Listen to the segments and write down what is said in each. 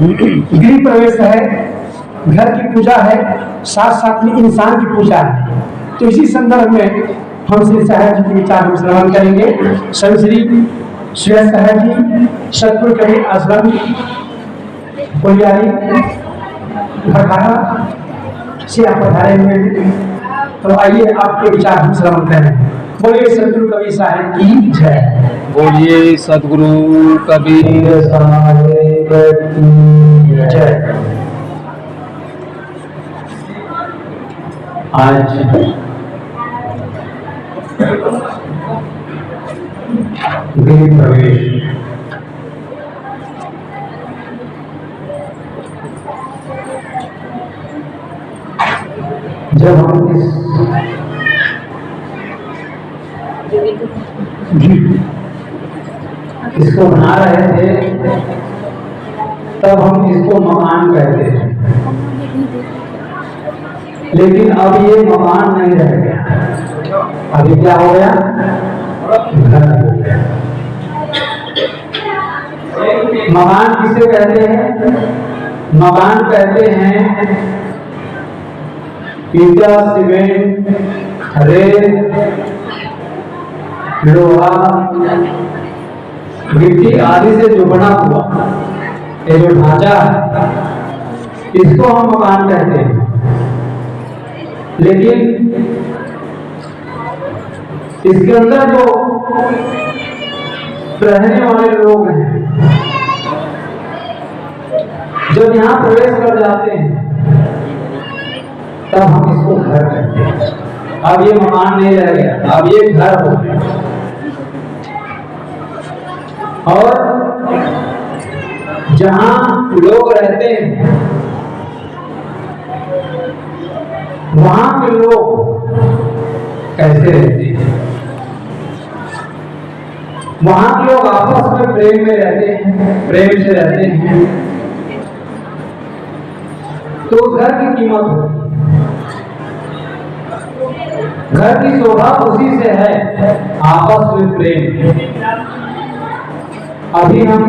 गृह प्रवेश है, घर की पूजा है, साथ साथ में इंसान की पूजा है। तो इसी संदर्भ में हम श्री साहब जी के विचार हम श्रवण करेंगे। श्री श्रेष्ठ साहब जी सतपुर कवि आश्रम कोलियारी खरखारा से आप पधारे हुए। तो आइए आपके विचार हम श्रवण करें। बोलिए सतगुरु कवि साहब की जय। बोलिए सतगुरु कबीर साहिब की जय। आज गृह प्रवेश जब हम इसको बना रहे थे तब हम इसको मकान कहते थे, लेकिन अब ये मकान नहीं रह गया। अभी क्या हो गया? घर हो गया। मकान किसे कहते हैं? मकान कहते हैं ईटा, सीमेंट, रेत, लोहा, गिट्टी आदि से जो बना हुआ ये जो ढांचा है इसको हम मकान कहते हैं। लेकिन इसके अंदर जो रहने वाले लोग हैं, जब यहाँ प्रवेश कर जाते हैं तब हम इसको घर कहते हैं। अब ये मकान नहीं रह गया, अब ये घर हो गया। और जहां लोग रहते हैं वहां के लोग कैसे रहते हैं? वहां के लोग आपस में प्रेम में रहते हैं, प्रेम से रहते हैं। तो उस घर की कीमत होती है। घर की शोभा उसी से है, आपस में प्रेम। अभी हम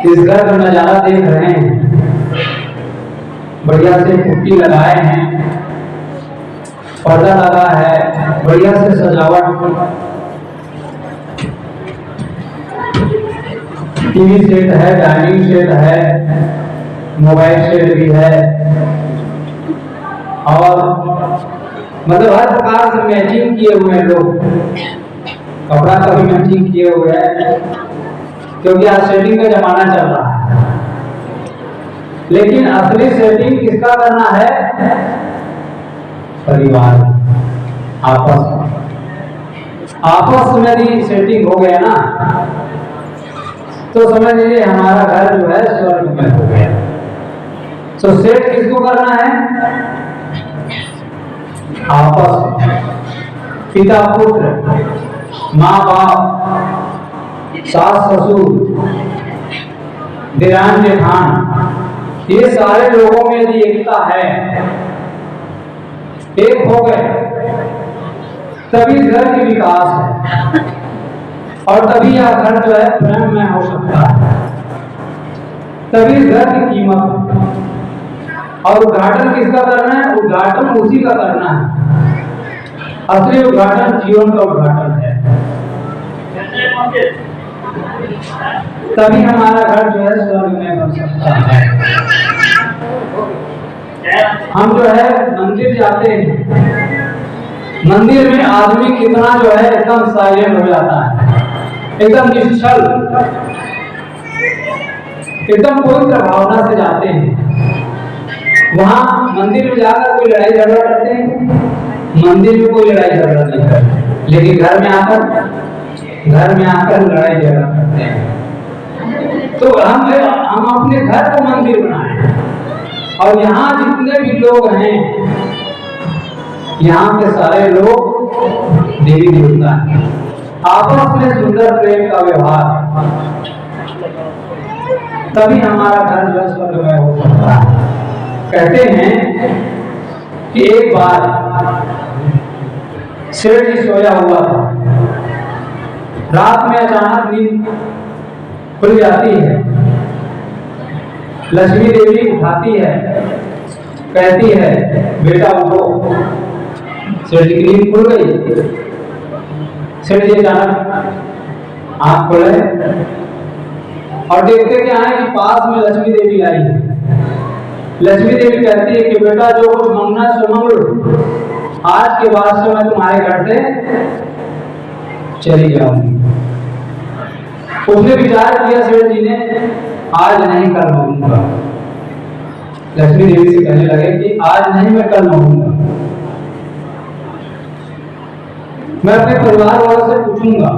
इस घर का नजारा देख रहे हैं, बढ़िया से पुट्टी लगाए हैं, पर्दा लगा है, बढ़िया से सजावट, टीवी सेट है, डाइनिंग सेट है, मोबाइल सेट भी है, और मतलब हर प्रकार से मैचिंग किए हुए हैं लोग। कपड़ा का भी मैचिंग किए हुए हैं, क्योंकि आज सेटिंग का जमाना चल रहा है। लेकिन असली सेटिंग किसका करना है? परिवार, आपस में भी सेटिंग हो गया ना, तो समझ लीजिए हमारा घर जो है स्वर्ग में हो गया। तो सेट किसको करना है? आपस में पिता पुत्र, माँ बाप, सास ससुर, देरान जेठान, ये सारे लोगों में यदि एकता है, एक हो गए, तभी घर की विकास है और तभी यह घर जो है प्रेम में हो सकता है, तभी घर की कीमत है। और उद्घाटन किसका करना है? उद्घाटन उसी का करना है। असली उद्घाटन जीवन का उद्घाटन है। तभी हमारा घर जो है स्वर्ग में बन सकता है। हम जो है मंदिर जाते हैं, मंदिर में आदमी कितना जो है एकदम साइलेंट हो जाता है, एकदम निश्चल, एकदम पवित्र भावना से जाते हैं। वहां मंदिर में जाकर कोई लड़ाई झगड़ा करते हैं? मंदिर में कोई लड़ाई झगड़ा नहीं करते, लेकिन घर में आकर लड़ाई झगड़ा करते हैं। तो हम अपने घर को मंदिर बनाए, और यहाँ जितने भी लोग हैं, यहाँ के सारे लोग देवी देवता हैं। आपस में सुंदर प्रेम का व्यवहार, तभी हमारा घर जो है स्वर्ग में हो सकता है। कहते हैं कि एक बार सेठ जी सोया हुआ था, रात में अचानक नींद खुल जाती है। लक्ष्मी देवी उठाती है, कहती है बेटा उठो। सेठ जी की नींद खुल गई। सेठ जी अचानक आंख खोले और देखते क्या है कि पास में लक्ष्मी देवी आई है। लक्ष्मी देवी कहती है कि बेटा जो कुछ मांगना सो मांग लो, आज के बाद से मैं तुम्हारे घर से चली जाऊंगी। उसने विचार किया सेठ जी ने, आज नहीं कल मांगूंगा। लक्ष्मी देवी से कहने लगे कि आज नहीं मैं कल मांगूंगा, मैं अपने परिवार वालों से पूछूंगा,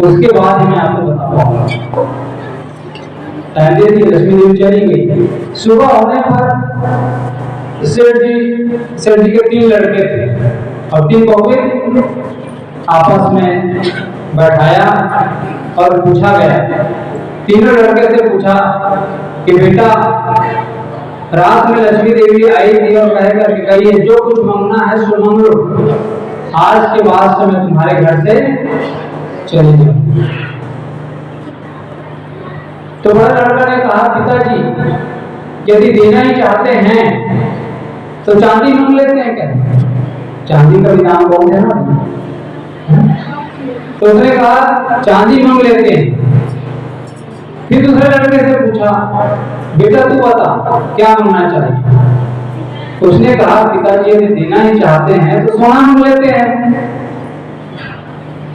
उसके बाद ही मैं आपको बता पाऊंगा। टाइम दे दी, लक्ष्मी देवी चली गई। सुबह होने पर सेठ जी के 3 लड़के थे और 3 बहुएं थी। आपस में बैठाया और पूछा गया। तीनों लड़के से पूछा कि बेटा रात में लक्ष्मी देवी आई थी और कहेगा कि कहिए जो कुछ मांगना है सो मांग लो, आज के बाद से मैं तुम्हारे घर से चली जाऊंगी। तो बड़ा लड़का ने कहा पिताजी यदि देना ही चाहते हैं तो चांदी मांग लेते हैं क्या? चांदी का भी दाम बहुत है ना। तो उसने कहा चांदी मांग लेते हैं। फिर दूसरे लड़के से पूछा बेटा तू बता क्या मांगना चाहिए? उसने कहा पिताजी यदि देना ही चाहते हैं तो सोना मांग लेते हैं,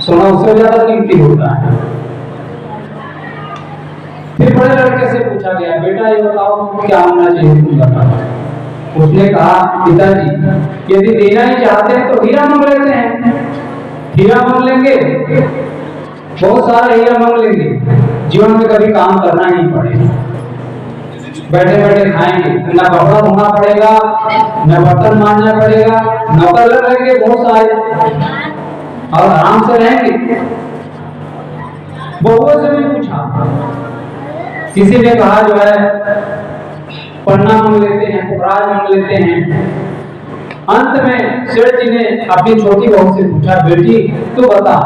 सोना उससे ज्यादा कीमती होता है। फिर बड़े लड़के से पूछा गया बेटा ये बताओ क्या मांगना चाहिए, तुम बताओ। उसने कहा पिताजी यदि देना ही चाहते हैं तो हीरा मांग लेते हैं, हीरा मांग लेंगे, बहुत सारा हीरा मांग लेंगे, जीवन में कभी काम करना ही पड़ेगा, बैठे बैठे खाएंगे, ना कपड़ा धोना पड़ेगा, न बर्तन मांजना पड़ेगा, नौकर लग लेंगे बहुत सारे और आराम से रहेंगे। बहुओं से भी पूछा, किसी ने कहा जो है पन्ना मांग लेते हैं, पुखराज मांग लेते हैं। अंत में सेठ जी ने अपनी छोटी बहू से पूछा बेटी तू बता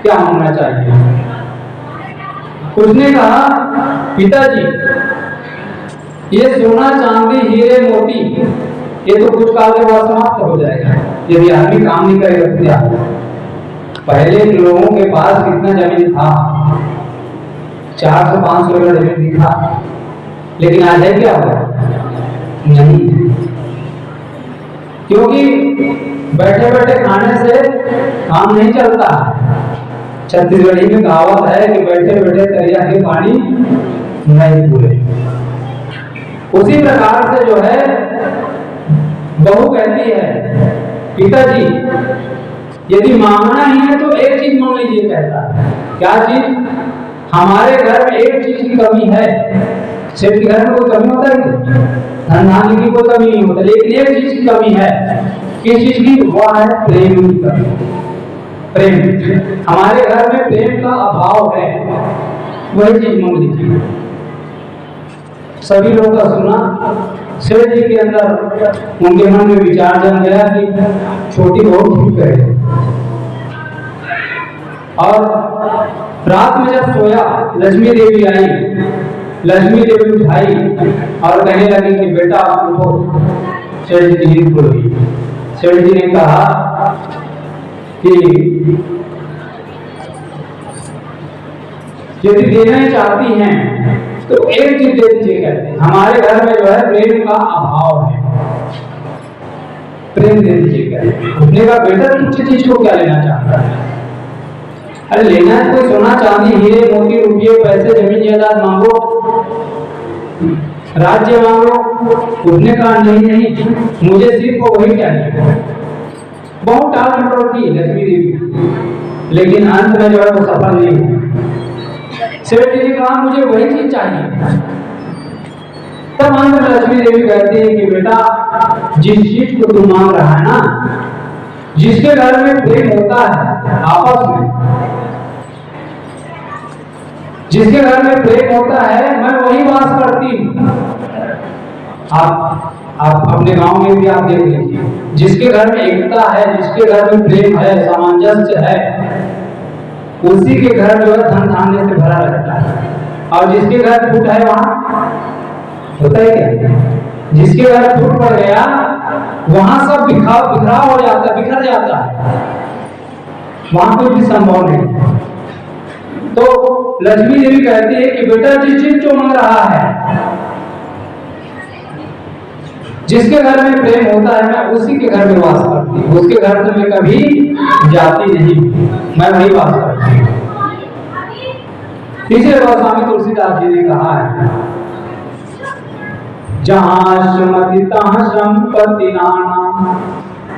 क्या मांगना चाहिए? उसने कहा पिताजी ये सोना चांदी हीरे मोती ये तो कुछ काल के बाद समाप्त हो जाएगा यदि आदमी काम नहीं करेगा तो क्या। पहले के लोगों के पास कितना जमीन था, 400-500 एकड़ जमीन था, लेकिन आज है क्या हुआ? नहीं, क्योंकि बैठे बैठे खाने से काम नहीं चलता। छत्तीसगढ़ी में कहावत है कि बैठे बैठे तरिया के पानी नहीं पूरे। उसी प्रकार से जो है बहू कहती है पिताजी यदि मांगना ही है तो एक चीज मांग लीजिए। कहता है क्या चीज? हमारे घर में एक चीज की कमी है। सेठ के घर में कोई कमी होता है? धन धान्य की कोई कमी नहीं होता, लेकिन एक चीज की कमी है। किस चीज की? वह है प्रेम की कमी। प्रेम, हमारे घर में प्रेम का अभाव है, वही चीज मांग लीजिए। सभी लोगों का सुना। सेठ जी के अंदर उनके मन में विचार जम गया कि छोटी बहू ठीक करे। और रात में जब सोया लक्ष्मी देवी आई, लक्ष्मी देवी उठाई और कहने लगी कि बेटा उठो। सेठ जी की नींद खुल गई। सेठ जी ने कहा कि यदि देना ही चाहती हैं तो एक चीज दे दीजिए। कहते हैं हमारे घर में जो है प्रेम का अभाव है, प्रेम दे दीजिए। कहते हैं उसने कहा बेटा तुम चीज को क्या लेना चाहता है? अरे लेना है कोई सोना चांदी हीरे मोती रुपये पैसे जमीन जायदाद मांगो, राज्य मांगो। उसने कहा नहीं नहीं मुझे सिर्फ वही चाहिए। बहुत टाल मटोल की लक्ष्मी देवी, लेकिन अंत में जो है वो सफल नहीं हुई। सेठ जी ने कहा मुझे वही चीज चाहिए। तब अंत में लक्ष्मी देवी कहती है कि बेटा जिस चीज को तू मांग रहा है ना, जिसके घर में प्रेम होता है आपस में, जिसके घर में प्रेम होता है मैं वही वास करती हूँ। आप अपने गांव में भी आप देख लीजिए, जिसके घर में एकता है, जिसके घर में प्रेम है, सामंजस्य है, उसी के घर जो है धन धान्य से भरा रहता है। और जिसके घर फूट है वहां होता है क्या? जिसके घर फूट पड़ गया वहां सब बिखराव हो जाता है, बिखर जाता है, वहां कुछ भी संभव नहीं। तो लक्ष्मी देवी कहती है कि बेटा जिस चीज जो मांग रहा है, जिसके घर में प्रेम होता है मैं उसी के घर में वास करती हूँ, उसके घर से मैं कभी जाती नहीं, मैं वही वास करती हूँ। तीसरे बार स्वामी तुलसीदास जी ने कहा है, जहां सुमति तहां संपत्ति नाना,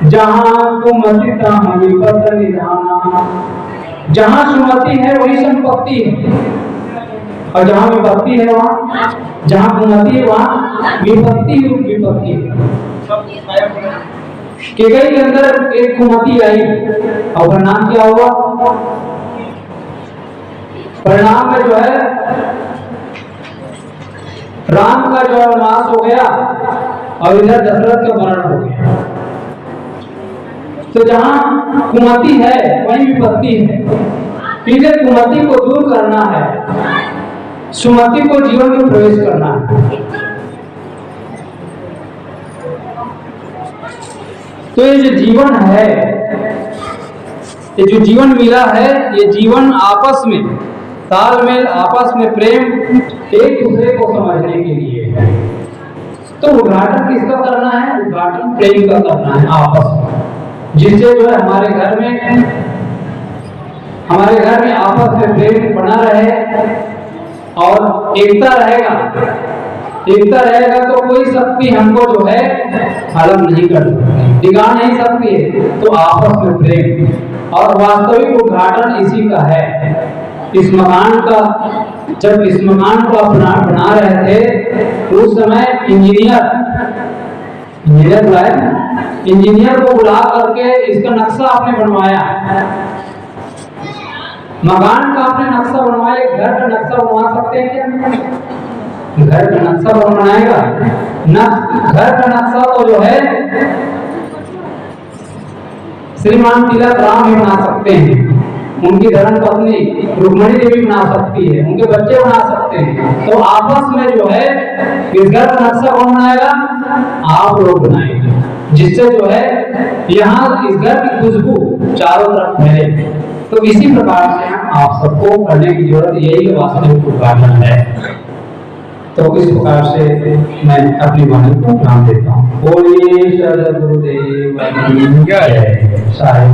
जहां कुमति तहां विपत निधाना। जहां सुमति है वही संपत्ति है, और जहां विपत्ति है वहां, जहां कुमति है वहां विपत्ति है। केकई के अंदर एक कुमति आई और परिणाम क्या हुआ? परिणाम में जो है राम का जो है नाश हो गया और इधर दशरथ का मरण हो गया। तो जहां कुमति है वहीं विपत्ति है। इसे कुमति को दूर करना है, सुमति को जीवन में प्रवेश करना है। तो ये जो जीवन है, ये जो जीवन मिला है, ये जीवन आपस में तालमेल, आपस में प्रेम, एक दूसरे को समझने के लिए है। तो उद्घाटन किसका करना है? उद्घाटन प्रेम का करना है आपस में, जिससे जो है हमारे घर में आपस में प्रेम बना रहे और एकता रहेगा तो कोई शक्ति हमको जो है अलग नहीं कर सकती, दिखा नहीं सकती है। तो आपस में प्रेम, और वास्तविक उद्घाटन इसी का है। इस मकान का, जब इस मकान को बना रहे थे उस समय इंजीनियर को बुला करके इसका नक्शा आपने बनवाया, मकान का आपने नक्शा बनवाया। घर का नक्शा बनवा सकते हैं क्या? घर का नक्शा बनाएगा घर का नक्शा तो जो है श्रीमान तिलक राम भी बना सकते हैं, उनकी धर्म पत्नी रुक्मणी देवी बना सकती है, उनके बच्चे बना सकते हैं। तो आपस में जो है इस घर का नक्शा कौन बनाएगा? आप लोग बनाएंगे, जिससे जो है यहाँ इस घर की खुशबू चारों तरफ फैले। तो इसी प्रकार से आप सबको करने की जरूरत, यही वास्तविक उद्घाटन है। तो इस प्रकार से मैं अपनी वाणी को नाम देता हूँ। बोलिए सद्गुरुदेव की जय। साहिब